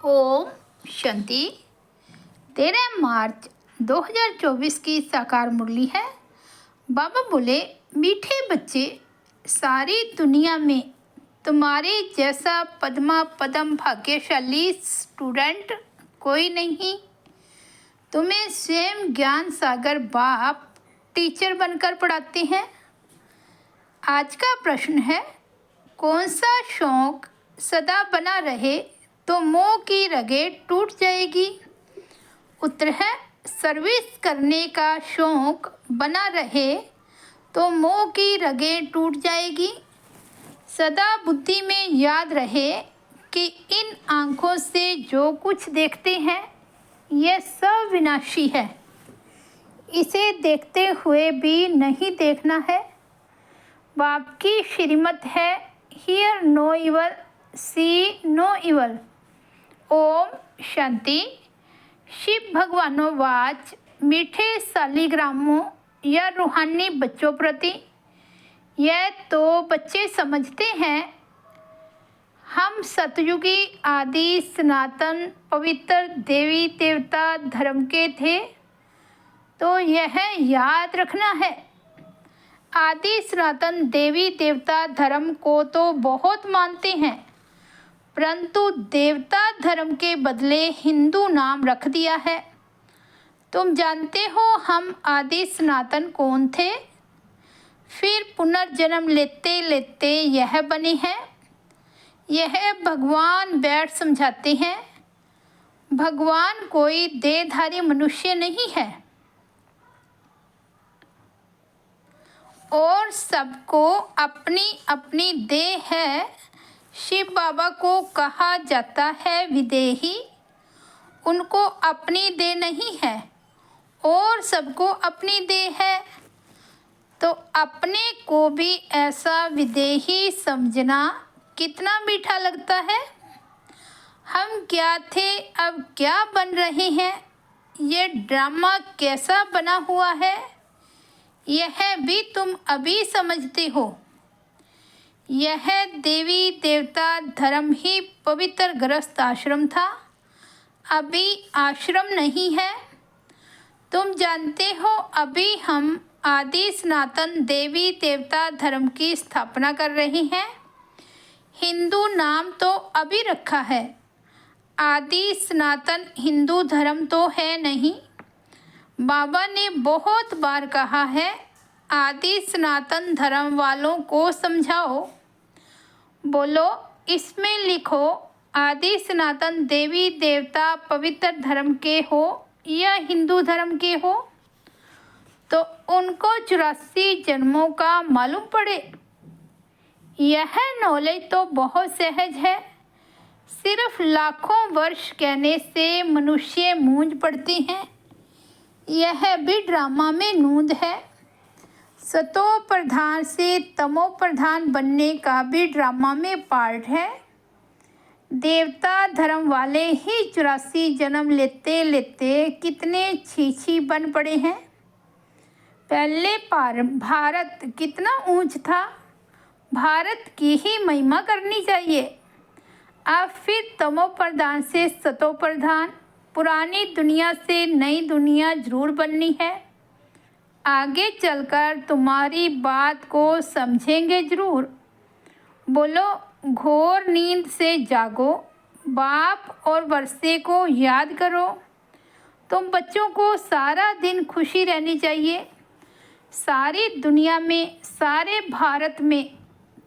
ओम शांति। 13 मार्च 2024 की साकार मुरली है। बाबा बोले, मीठे बच्चे, सारी दुनिया में तुम्हारे जैसा पद्मा पदम भाग्यशाली स्टूडेंट कोई नहीं। तुम्हें स्वयं ज्ञान सागर बाप टीचर बनकर पढ़ाते हैं। आज का प्रश्न है, कौन सा शौक सदा बना रहे तो मोह की रगें टूट जाएगी। उत्तर है, सर्विस करने का शौक बना रहे तो मोह की रगें टूट जाएगी। सदा बुद्धि में याद रहे कि इन आँखों से जो कुछ देखते हैं यह सब विनाशी है। इसे देखते हुए भी नहीं देखना है। बाप की श्रीमत है, here no evil, see no evil. ओम शांति। शिव भगवानों वाच, मीठे सालिग्रामों या रूहानी बच्चों प्रति, यह तो बच्चे समझते हैं हम सतयुगी आदि सनातन पवित्र देवी देवता धर्म के थे, तो यह याद रखना है। आदि सनातन देवी देवता धर्म को तो बहुत मानते हैं, परंतु देवता धर्म के बदले हिंदू नाम रख दिया है। तुम जानते हो हम आदि सनातन कौन थे, फिर पुनर्जन्म लेते लेते यह बने हैं। यह भगवान बैठ समझाते हैं। भगवान कोई देहधारी मनुष्य नहीं है और सबको अपनी अपनी देह है। शिव बाबा को कहा जाता है विदेही, उनको अपनी देह नहीं है और सबको अपनी देह है, तो अपने को भी ऐसा विदेही समझना कितना मीठा लगता है। हम क्या थे, अब क्या बन रहे हैं, ये ड्रामा कैसा बना हुआ है, यह भी तुम अभी समझते हो। यह देवी देवता धर्म ही पवित्र गृहस्थ आश्रम था, अभी आश्रम नहीं है। तुम जानते हो अभी हम आदि सनातन देवी देवता धर्म की स्थापना कर रहे हैं। हिंदू नाम तो अभी रखा है, आदि सनातन हिंदू धर्म तो है नहीं। बाबा ने बहुत बार कहा है, आदि सनातन धर्म वालों को समझाओ। बोलो, इसमें लिखो आदि सनातन देवी देवता पवित्र धर्म के हो या हिंदू धर्म के हो, तो उनको 84 जन्मों का मालूम पड़े। यह नॉलेज तो बहुत सहज है, सिर्फ लाखों वर्ष कहने से मनुष्य मूंझ पड़ते हैं। यह भी ड्रामा में नूंद है। सतो प्रधान से तमो प्रधान बनने का भी ड्रामा में पार्ट है। देवता धर्म वाले ही 84 जन्म लेते लेते कितने छीछी बन पड़े हैं। पहले भारत कितना ऊंच था, भारत की ही महिमा करनी चाहिए। अब फिर तमो प्रधान से सतो प्रधान, पुरानी दुनिया से नई दुनिया जरूर बननी है। आगे चलकर तुम्हारी बात को समझेंगे जरूर। बोलो, घोर नींद से जागो, बाप और वर्षे को याद करो। तुम बच्चों को सारा दिन खुशी रहनी चाहिए। सारी दुनिया में, सारे भारत में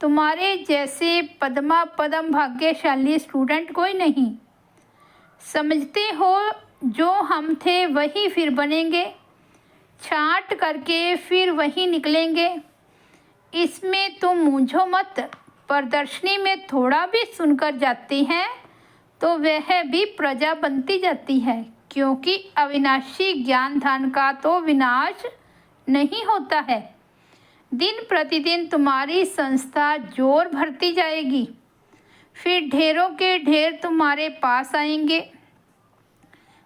तुम्हारे जैसे पद्मा पदम भाग्यशाली स्टूडेंट कोई नहीं। समझते हो जो हम थे वही फिर बनेंगे, छांट करके फिर वही निकलेंगे। इसमें तुम मूंझो मत। प्रदर्शनी में थोड़ा भी सुनकर जाते हैं तो वह भी प्रजा बनती जाती है, क्योंकि अविनाशी ज्ञान धान का तो विनाश नहीं होता है। दिन प्रतिदिन तुम्हारी संस्था जोर भरती जाएगी, फिर ढेरों के ढेर तुम्हारे पास आएंगे।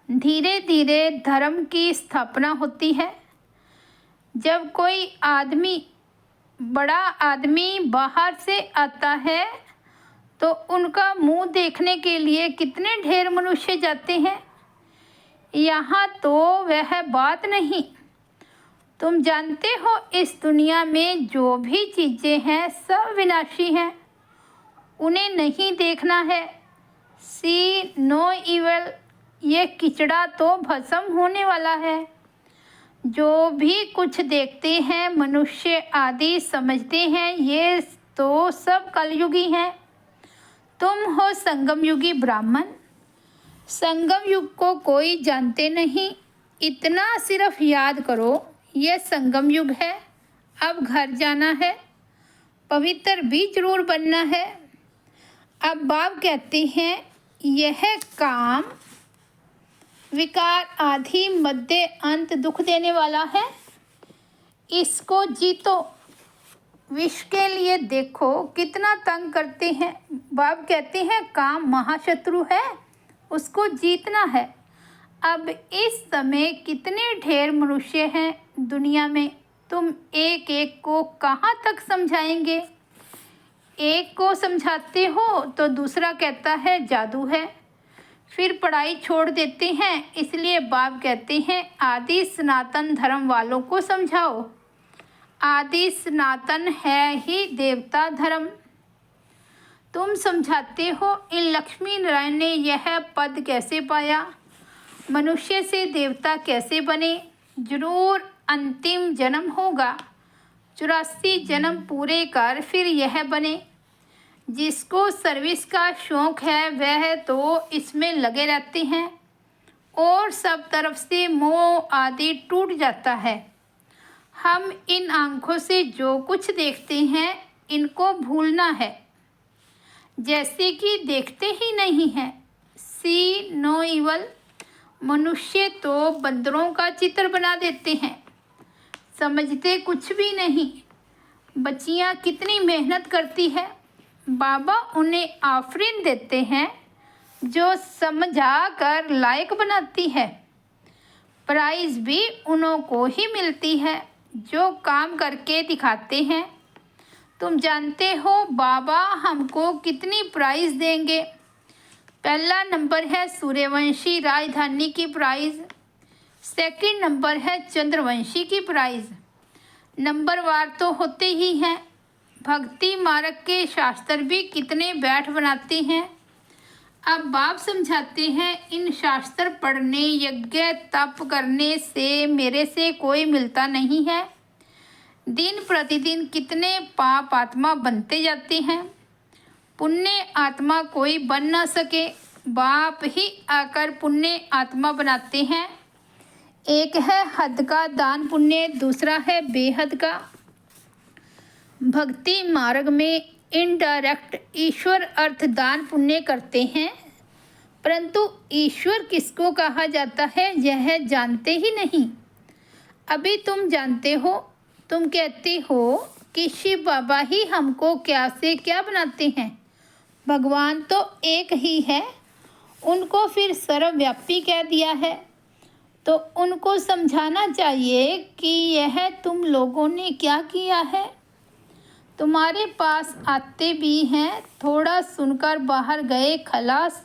धीरे धीरे धर्म की स्थापना होती है। जब कोई आदमी, बड़ा आदमी बाहर से आता है तो उनका मुंह देखने के लिए कितने ढेर मनुष्य जाते हैं। यहाँ तो वह बात नहीं। तुम जानते हो इस दुनिया में जो भी चीज़ें हैं सब विनाशी हैं, उन्हें नहीं देखना है। सी नो इवल, ये किचड़ा तो भस्म होने वाला है। जो भी कुछ देखते हैं मनुष्य आदि समझते हैं ये तो सब कलयुगी हैं। तुम हो संगम युगी ब्राह्मण। संगम युग को कोई जानते नहीं, इतना सिर्फ याद करो यह संगम युग है। अब घर जाना है, पवित्र भी जरूर बनना है। अब बाप कहते हैं यह काम विकार आदि मध्य अंत दुख देने वाला है, इसको जीतो। विश्व के लिए देखो कितना तंग करते हैं। बाप कहते हैं काम महाशत्रु है, उसको जीतना है। अब इस समय कितने ढेर मनुष्य हैं दुनिया में, तुम एक एक को कहाँ तक समझाएंगे। एक को समझाते हो तो दूसरा कहता है जादू है, फिर पढ़ाई छोड़ देते हैं। इसलिए बाप कहते हैं आदि सनातन धर्म वालों को समझाओ। आदि सनातन है ही देवता धर्म। तुम समझाते हो इन लक्ष्मी नारायण ने यह पद कैसे पाया, मनुष्य से देवता कैसे बने। जरूर अंतिम जन्म होगा, 84 जन्म पूरे कर फिर यह बने। जिसको सर्विस का शौक़ है वह तो इसमें लगे रहते हैं और सब तरफ से मोह आदि टूट जाता है। हम इन आँखों से जो कुछ देखते हैं इनको भूलना है, जैसे कि देखते ही नहीं हैं। सी नो इवल, मनुष्य तो बंदरों का चित्र बना देते हैं, समझते कुछ भी नहीं। बच्चियाँ कितनी मेहनत करती है, बाबा उन्हें आफरीन देते हैं जो समझा कर लायक बनाती है। प्राइज़ भी उन्हों को ही मिलती है जो काम करके दिखाते हैं। तुम जानते हो बाबा हमको कितनी प्राइज़ देंगे। पहला नंबर है सूर्यवंशी राजधानी की प्राइज़, सेकंड नंबर है चंद्रवंशी की प्राइज़। नंबरवार तो होते ही हैं। भक्ति मार्ग के शास्त्र भी कितने बैठ बनाते हैं। अब बाप समझाते हैं इन शास्त्र पढ़ने यज्ञ तप करने से मेरे से कोई मिलता नहीं है। दिन प्रतिदिन कितने पाप आत्मा बनते जाते हैं, पुण्य आत्मा कोई बन ना सके। बाप ही आकर पुण्य आत्मा बनाते हैं। एक है हद का दान पुण्य, दूसरा है बेहद का। भक्ति मार्ग में इनडायरेक्ट ईश्वर अर्थ दान पुण्य करते हैं, परंतु ईश्वर किसको कहा जाता है यह जानते ही नहीं। अभी तुम जानते हो, तुम कहते हो कि शिव बाबा ही हमको क्या से क्या बनाते हैं। भगवान तो एक ही है, उनको फिर सर्वव्यापी कह दिया है। तो उनको समझाना चाहिए कि यह तुम लोगों ने क्या किया है। तुम्हारे पास आते भी हैं, थोड़ा सुनकर बाहर गए खलास,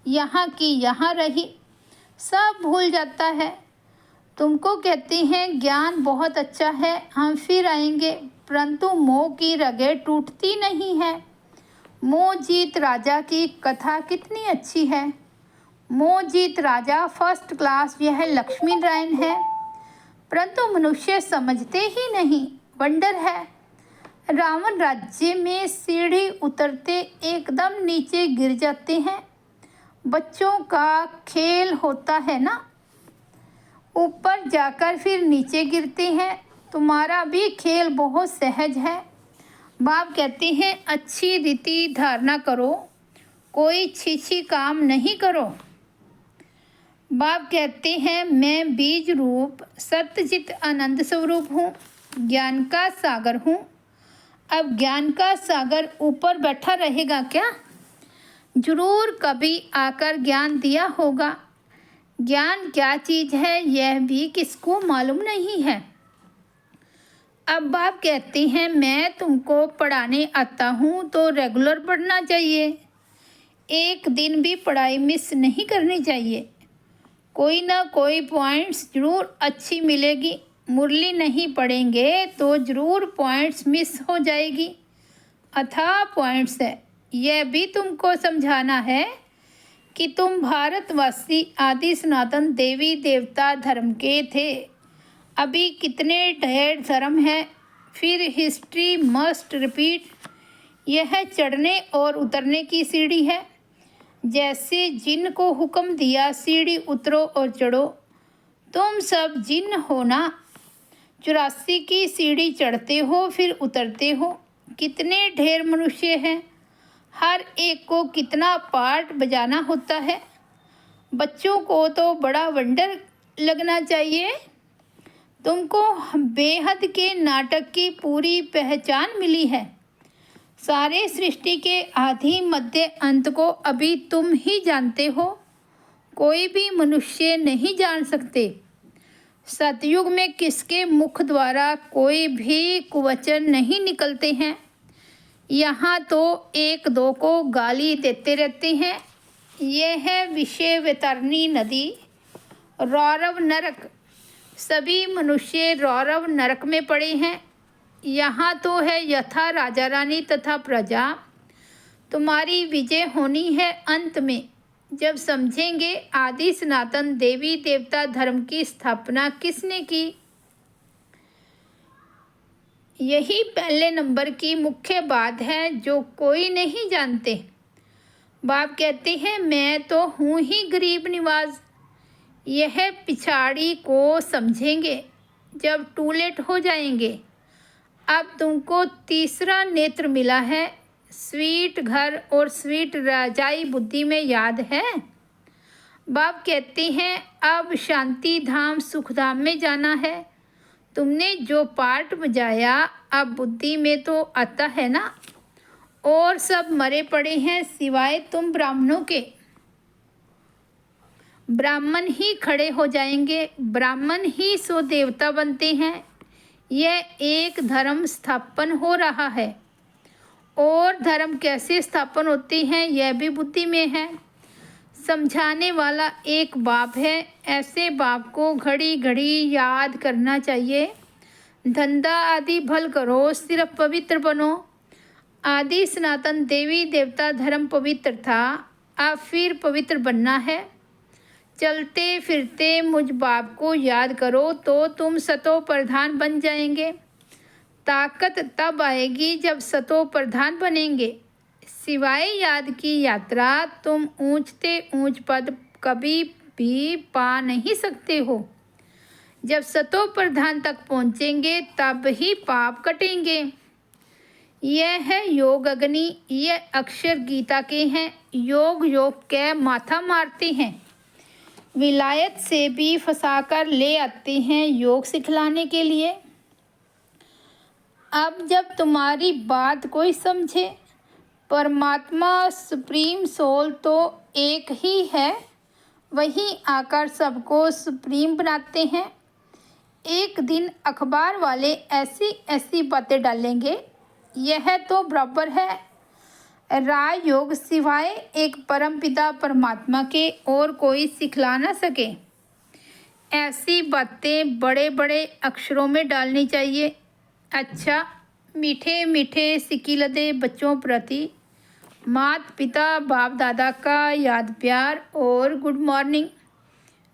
यहाँ की यहाँ रही, सब भूल जाता है। तुमको कहते हैं ज्ञान बहुत अच्छा है, हम फिर आएंगे, परंतु मोह की रगें टूटती नहीं है। मोह जीत राजा की कथा कितनी अच्छी है। मोह जीत राजा फर्स्ट क्लास यह लक्ष्मी नारायण है, परंतु मनुष्य समझते ही नहीं। वंडर है, रावण राज्य में सीढ़ी उतरते एकदम नीचे गिर जाते हैं। बच्चों का खेल होता है ना, ऊपर जाकर फिर नीचे गिरते हैं। तुम्हारा भी खेल बहुत सहज है। बाप कहते हैं अच्छी रीति धारणा करो, कोई छीछी काम नहीं करो। बाप कहते हैं मैं बीज रूप सत्यचित आनंद स्वरूप हूँ, ज्ञान का सागर हूँ। अब ज्ञान का सागर ऊपर बैठा रहेगा क्या? जरूर कभी आकर ज्ञान दिया होगा। ज्ञान क्या चीज़ है यह भी किसको मालूम नहीं है। अब बाप कहते हैं मैं तुमको पढ़ाने आता हूँ तो रेगुलर पढ़ना चाहिए, एक दिन भी पढ़ाई मिस नहीं करनी चाहिए। कोई ना कोई पॉइंट्स ज़रूर अच्छी मिलेगी, मुरली नहीं पढ़ेंगे तो ज़रूर पॉइंट्स मिस हो जाएगी। अथाह पॉइंट्स है, यह भी तुमको समझाना है कि तुम भारतवासी आदि सनातन देवी देवता धर्म के थे। अभी कितने ढेर धर्म है, फिर हिस्ट्री मस्ट रिपीट। यह चढ़ने और उतरने की सीढ़ी है। जैसे जिन को हुक्म दिया सीढ़ी उतरो और चढ़ो, तुम सब जिन हो ना, 84 की सीढ़ी चढ़ते हो फिर उतरते हो। कितने ढेर मनुष्य हैं, हर एक को कितना पार्ट बजाना होता है। बच्चों को तो बड़ा वंडर लगना चाहिए। तुमको बेहद के नाटक की पूरी पहचान मिली है। सारे सृष्टि के आदि मध्य अंत को अभी तुम ही जानते हो, कोई भी मनुष्य नहीं जान सकते। सतयुग में किसके मुख द्वारा कोई भी कुवचन नहीं निकलते हैं। यहाँ तो एक दो को गाली देते रहते हैं। यह है विषय वैतरणी नदी, रौरव नरक। सभी मनुष्य रौरव नरक में पड़े हैं। यहाँ तो है यथा राजा रानी तथा प्रजा। तुम्हारी विजय होनी है अंत में, जब समझेंगे आदि सनातन देवी देवता धर्म की स्थापना किसने की। यही पहले नंबर की मुख्य बात है जो कोई नहीं जानते। बाप कहते हैं मैं तो हूँ ही गरीब निवाज। यह पिछाड़ी को समझेंगे जब टू लेट हो जाएंगे। अब तुमको तीसरा नेत्र मिला है। स्वीट घर और स्वीट राजाई बुद्धि में याद है। बाप कहते हैं अब शांति धाम सुखधाम में जाना है। तुमने जो पार्ट बजाया अब बुद्धि में तो आता है ना। और सब मरे पड़े हैं सिवाय तुम ब्राह्मणों के। ब्राह्मण ही खड़े हो जाएंगे, ब्राह्मण ही सो देवता बनते हैं। यह एक धर्म स्थापन हो रहा है। और धर्म कैसे स्थापन होते हैं यह भी बुद्धि में है। समझाने वाला एक बाप है। ऐसे बाप को घड़ी घड़ी याद करना चाहिए। धंधा आदि भल करो, सिर्फ पवित्र बनो। आदि सनातन देवी देवता धर्म पवित्र था, अब फिर पवित्र बनना है। चलते फिरते मुझ बाप को याद करो तो तुम सतो प्रधान बन जाएंगे। ताकत तब आएगी जब सतो प्रधान बनेंगे। सिवाय याद की यात्रा तुम ऊंचते ऊंच पद कभी भी पा नहीं सकते हो। जब सतो प्रधान तक पहुँचेंगे तब ही पाप कटेंगे। यह है योग अग्नि, यह अक्षर गीता के हैं। योग योग के माथा मारते हैं, विलायत से भी फंसाकर ले आते हैं योग सिखलाने के लिए। अब जब तुम्हारी बात कोई समझे, परमात्मा सुप्रीम सोल तो एक ही है, वही आकर सबको सुप्रीम बनाते हैं। एक दिन अखबार वाले ऐसी ऐसी बातें डालेंगे, यह तो बराबर है राजयोग सिवाय एक परमपिता परमात्मा के और कोई सिखला ना सके। ऐसी बातें बड़े बड़े अक्षरों में डालनी चाहिए। अच्छा, मीठे मीठे सिकिलदे बच्चों प्रति माता पिता बाप दादा का याद प्यार और गुड मॉर्निंग।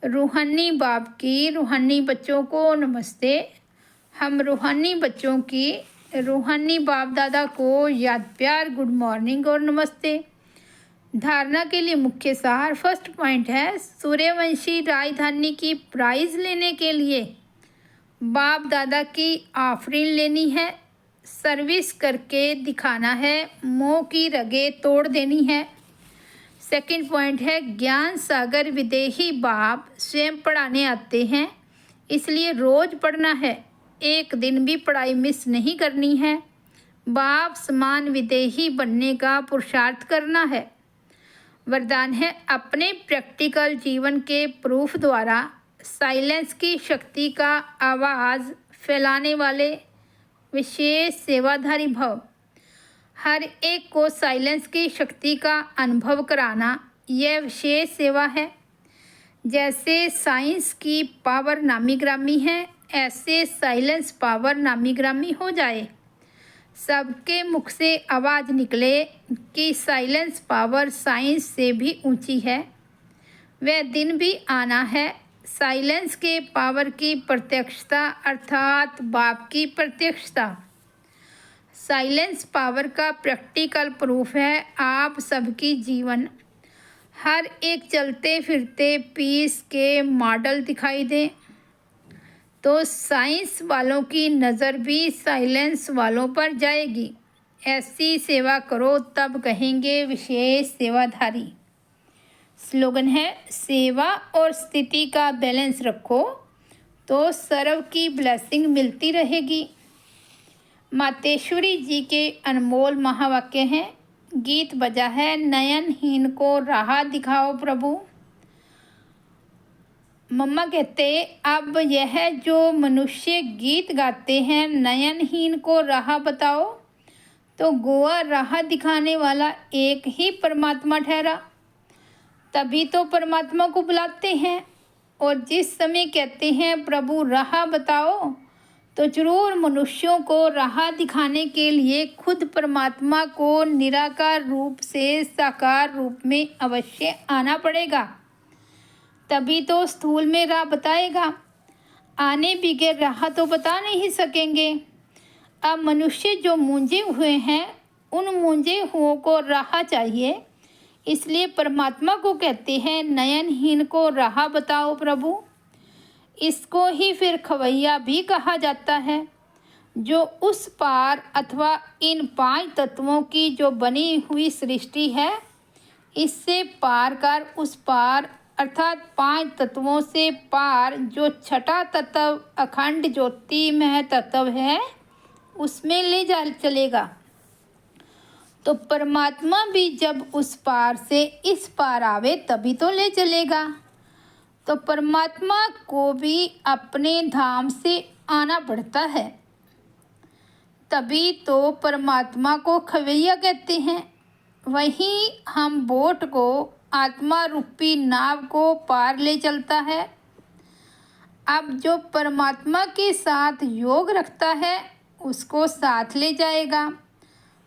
रूहानी बाप की रूहानी बच्चों को नमस्ते। हम रूहानी बच्चों की रूहानी बाप दादा को याद प्यार गुड मॉर्निंग और नमस्ते। धारणा के लिए मुख्य सार फर्स्ट पॉइंट है, सूर्यवंशी राजधानी की प्राइज लेने के लिए बाप दादा की ऑफरिंग लेनी है, सर्विस करके दिखाना है, मोह की रगे तोड़ देनी है। सेकंड पॉइंट है, ज्ञान सागर विदेही बाप स्वयं पढ़ाने आते हैं, इसलिए रोज़ पढ़ना है, एक दिन भी पढ़ाई मिस नहीं करनी है। बाप समान विदेही बनने का पुरुषार्थ करना है। वरदान है, अपने प्रैक्टिकल जीवन के प्रूफ द्वारा साइलेंस की शक्ति का आवाज़ फैलाने वाले विशेष सेवाधारी भव। हर एक को साइलेंस की शक्ति का अनुभव कराना यह विशेष सेवा है। जैसे साइंस की पावर नामी ग्रामी है, ऐसे साइलेंस पावर नामी ग्रामी हो जाए। सबके मुख से आवाज़ निकले कि साइलेंस पावर साइंस से भी ऊंची है। वह दिन भी आना है। साइलेंस के पावर की प्रत्यक्षता अर्थात बाप की प्रत्यक्षता। साइलेंस पावर का प्रैक्टिकल प्रूफ है आप सबकी जीवन। हर एक चलते फिरते पीस के मॉडल दिखाई दे तो साइंस वालों की नज़र भी साइलेंस वालों पर जाएगी। ऐसी सेवा करो तब कहेंगे विशेष सेवाधारी। स्लोगन है, सेवा और स्थिति का बैलेंस रखो तो सर्व की ब्लेसिंग मिलती रहेगी। मातेश्वरी जी के अनमोल महावाक्य हैं। गीत बजा है, नयनहीन को राह दिखाओ प्रभु। मम्मा कहते अब यह जो मनुष्य गीत गाते हैं नयनहीन को राह बताओ, तो गोवा राह दिखाने वाला एक ही परमात्मा ठहरा। तभी तो परमात्मा को बुलाते हैं। और जिस समय कहते हैं प्रभु राह बताओ, तो जरूर मनुष्यों को राह दिखाने के लिए खुद परमात्मा को निराकार रूप से साकार रूप में अवश्य आना पड़ेगा। तभी तो स्थूल में राह बताएगा। आने बगैर राह तो बता नहीं सकेंगे। अब मनुष्य जो मूंझे हुए हैं, उन मूंझे हुओं को राह चाहिए। इसलिए परमात्मा को कहते हैं नयनहीन को राह बताओ प्रभु। इसको ही फिर खवैया भी कहा जाता है, जो उस पार अथवा इन 5 तत्वों की जो बनी हुई सृष्टि है, इससे पार कर उस पार अर्थात 5 तत्वों से पार जो छठा तत्व अखंड ज्योतिमय तत्व है, उसमें ले जा चलेगा। तो परमात्मा भी जब उस पार से इस पार आवे तभी तो ले चलेगा। तो परमात्मा को भी अपने धाम से आना पड़ता है। तभी तो परमात्मा को खवैया कहते हैं। वहीं हम बोट को आत्मा रूपी नाव को पार ले चलता है। अब जो परमात्मा के साथ योग रखता है उसको साथ ले जाएगा।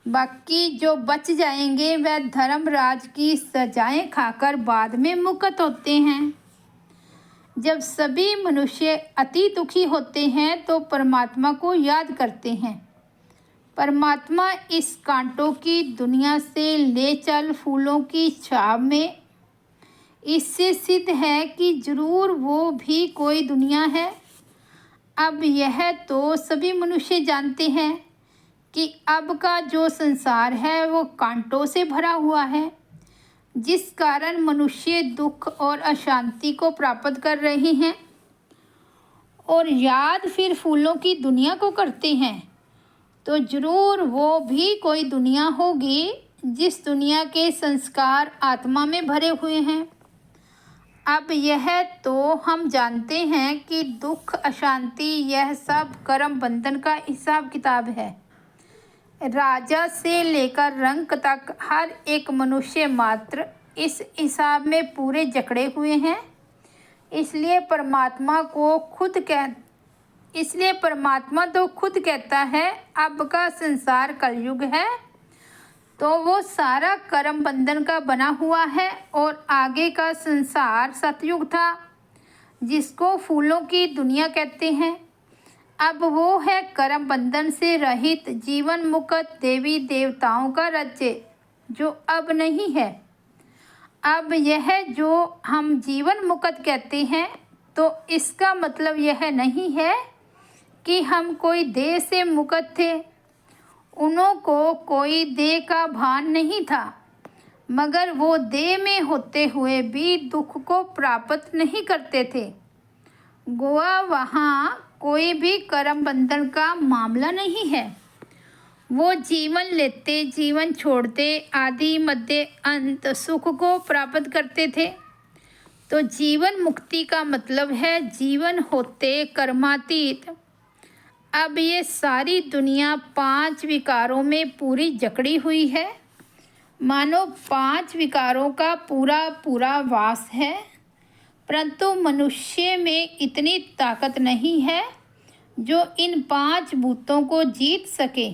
बाकी जो बच जाएंगे वह धर्मराज की सजाएं खाकर बाद में मुक्त होते हैं। जब सभी मनुष्य अति दुखी होते हैं तो परमात्मा को याद करते हैं। परमात्मा इस कांटों की दुनिया से ले चल फूलों की छाव में। इससे सिद्ध है कि जरूर वो भी कोई दुनिया है। अब यह तो सभी मनुष्य जानते हैं कि अब का जो संसार है वो कांटों से भरा हुआ है, जिस कारण मनुष्य दुख और अशांति को प्राप्त कर रहे हैं। और याद फिर फूलों की दुनिया को करते हैं, तो जरूर वो भी कोई दुनिया होगी जिस दुनिया के संस्कार आत्मा में भरे हुए हैं। अब यह तो हम जानते हैं कि दुख अशांति यह सब कर्म बंधन का हिसाब किताब है। राजा से लेकर रंक तक हर एक मनुष्य मात्र इस हिसाब में पूरे जकड़े हुए हैं। इसलिए परमात्मा तो खुद कहता है अब का संसार कलयुग है, तो वो सारा कर्म बंधन का बना हुआ है। और आगे का संसार सतयुग था, जिसको फूलों की दुनिया कहते हैं। अब वो है कर्म बंधन से रहित जीवन मुक्त देवी देवताओं का राज्य, जो अब नहीं है। अब यह जो हम जीवन मुक्त कहते हैं, तो इसका मतलब यह नहीं है कि हम कोई देह से मुक्त थे। उन्हों को कोई देह का भान नहीं था, मगर वो देह में होते हुए भी दुख को प्राप्त नहीं करते थे। गोवा वहाँ कोई भी कर्म बंधन का मामला नहीं है। वो जीवन लेते जीवन छोड़ते आदि मध्य अंत सुख को प्राप्त करते थे। तो जीवन मुक्ति का मतलब है जीवन होते कर्मातीत। अब ये सारी दुनिया 5 विकारों में पूरी जकड़ी हुई है, मानो 5 विकारों का पूरा पूरा वास है। परंतु मनुष्य में इतनी ताकत नहीं है जो इन 5 भूतों को जीत सके।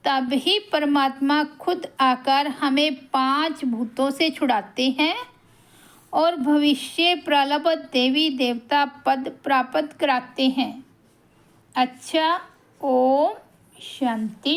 तब ही परमात्मा खुद आकर हमें 5 भूतों से छुड़ाते हैं और भविष्य प्रलब्ध देवी देवता पद प्राप्त कराते हैं। अच्छा, ओम शांति।